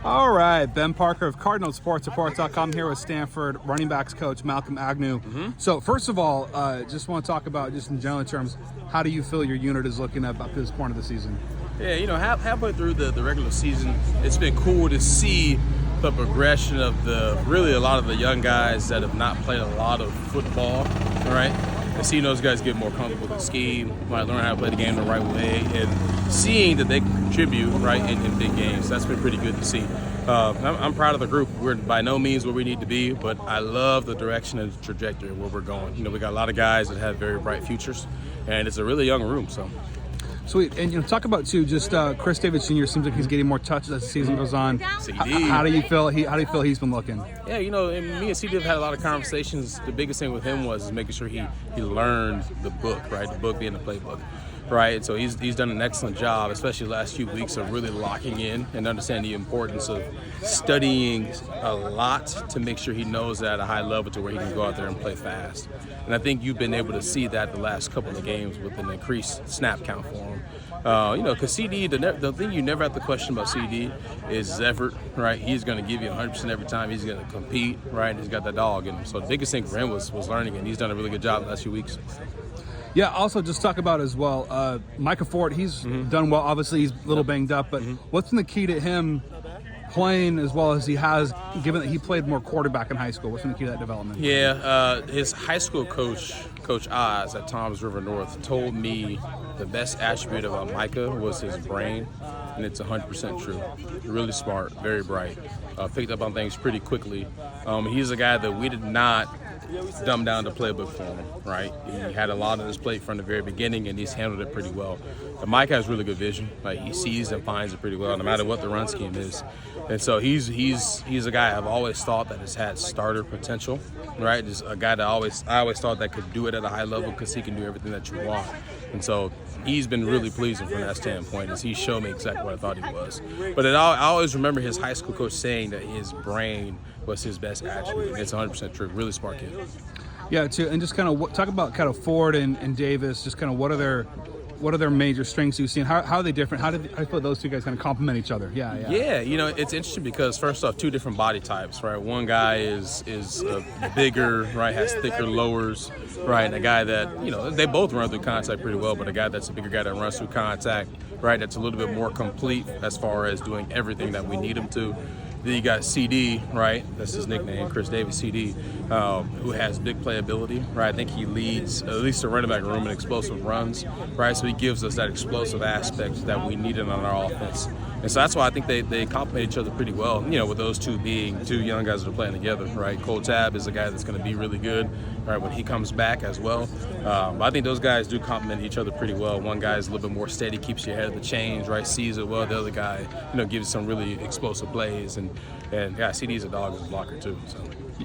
All right, Ben Parker of CardinalSportsReport.com here with Stanford running backs coach Malcolm Agnew. So first of all, just want to talk about just in general terms, how do you feel your unit is looking up to this point of the season? Yeah, halfway through the regular season, it's been cool to see the progression of a lot of the young guys that have not played a lot of football, right? And seeing those guys get more comfortable with the scheme, right, learn how to play the game the right way, and seeing that they can contribute, right, in big games. That's been pretty good to see. I'm proud of the group. We're by no means where we need to be, but I love the direction and the trajectory of where we're going. We got a lot of guys that have very bright futures, and it's a really young room, so. Sweet. And talk about too, just Chris Davis Jr. seems like he's getting more touches as the season goes on. CD. How do you feel he's been looking? Yeah, and me and CD have had a lot of conversations. The biggest thing with him was making sure he learned the book, right? The book being the playbook, right? And so he's done an excellent job, especially the last few weeks, of really locking in and understanding the importance of studying a lot to make sure he knows that at a high level to where he can go out there and play fast. And I think you've been able to see that the last couple of games with an increased snap count for him. Because CD, the thing you never have to question about CD is his effort, right? He's going to give you 100% every time. He's going to compete, right? And he's got that dog in him. So the biggest thing for him was learning, and he's done a really good job the last few weeks. Yeah, also just talk about as well, Micah Ford, he's done well. Obviously, he's a little banged up, but what's been the key to him playing as well as he has, given that he played more quarterback in high school? What's been the key to that development? Yeah, his high school coach, Coach Oz at Toms River North, told me the best attribute about Micah was his brain, and it's 100% true. Really smart, very bright, picked up on things pretty quickly. He's a guy that we did not dumb down the playbook for him, right? He had a lot on his plate from the very beginning, and he's handled it pretty well. But Mike has really good vision. Like, he sees and finds it pretty well, no matter what the run scheme is. And so he's a guy I've always thought that has had starter potential, right? Just a guy that I always thought that could do it at a high level because he can do everything that you want. And so he's been really pleasing from that standpoint, as he showed me exactly what I thought he was. But I always remember his high school coach saying that his brain was his best attribute. It's 100% true. Really smart kid. Yeah, too. And just kind of talk about kind of Ford and Davis. Just kind of what are their major strengths you've seen? How are they different? How do you feel those two guys kind of complement each other? Yeah. It's interesting because first off, two different body types, right? One guy is bigger, right? Has thicker lowers, right? And a guy that they both run through contact pretty well, but a guy that's a bigger guy that runs through contact, right? That's a little bit more complete as far as doing everything that we need him to. Then you got CD, right? That's his nickname, Chris Davis, CD, who has big playability, right? I think he leads at least the running back room in explosive runs, right? So he gives us that explosive aspect that we needed on our offense. And so that's why I think they complement each other pretty well, with those two being two young guys that are playing together, right? Cole Tab is a guy that's going to be really good, right, when he comes back as well. But I think those guys do complement each other pretty well. One guy is a little bit more steady, keeps you ahead of the chains, right, sees it well. The other guy, gives some really explosive plays. And yeah, CD's a dog as a blocker too, so.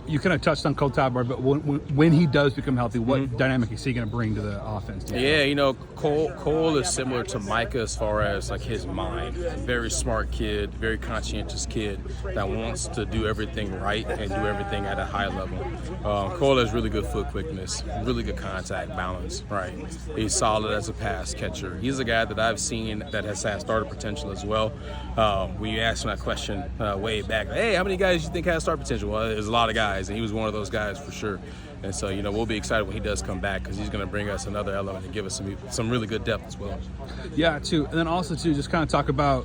You kind of touched on Cole Tab, but when he does become healthy, what dynamic is he going to bring to the offense? Yeah, Cole is similar to Micah as far as like his mind. Very smart kid, very conscientious kid that wants to do everything right and do everything at a high level. Cole has really good foot quickness, really good contact balance, right? He's solid as a pass catcher. He's a guy that I've seen that has had starter potential as well. When you asked him that question way back, hey, how many guys do you think has starter potential? Well, there's a lot of guys, and he was one of those guys for sure. And so, we'll be excited when he does come back because he's going to bring us another element and give us some really good depth as well. Yeah, too. And then also, too, just kind of talk about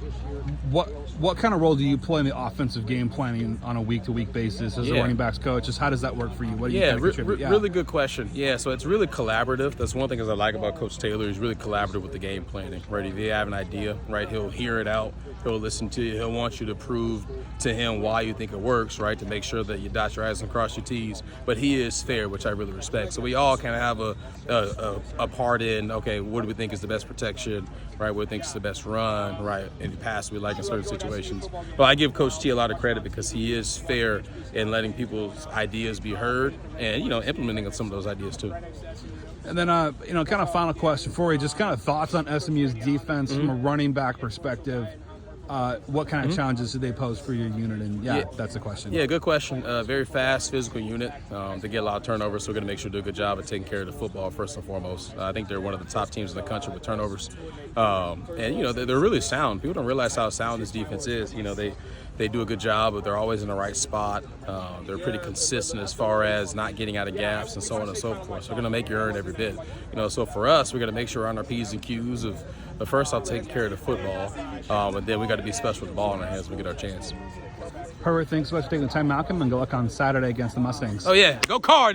what kind of role do you play in the offensive game planning on a week-to-week basis as a running backs coach? Just how does that work for you? What do you kind of contribute? Really good question. Yeah, so it's really collaborative. That's one thing I like about Coach Taylor. He's really collaborative with the game planning, right? If you have an idea, right, he'll hear it out. He'll listen to you. He'll want you to prove to him why you think it works, right, to make sure that you dot your I's and cross your T's. But he is fair, which I really respect. So we all kind of have a part in, okay, what do we think is the best protection, right? What do we think is the best run, right? In the past, we like in certain situations. But I give Coach T a lot of credit because he is fair in letting people's ideas be heard and, implementing some of those ideas too. And then, kind of final question for you, just kind of thoughts on SMU's defense from a running back perspective. What kind of challenges do they pose for your unit? And that's the question. Yeah, good question. Very fast, physical unit. They get a lot of turnovers, so we're going to make sure to do a good job of taking care of the football first and foremost. I think they're one of the top teams in the country with turnovers. And they're really sound. People don't realize how sound this defense is. They do a good job, but they're always in the right spot. They're pretty consistent as far as not getting out of gaps and so on and so forth. So they're going to make you earn every bit. So for us, we got to make sure we're on our P's and Q's of first I'll take care of the football, and then we got to be special with the ball in our hands when we get our chance. Perfect. Thanks so much for taking the time, Malcolm, and good luck on Saturday against the Mustangs. Oh, yeah. Go Cards!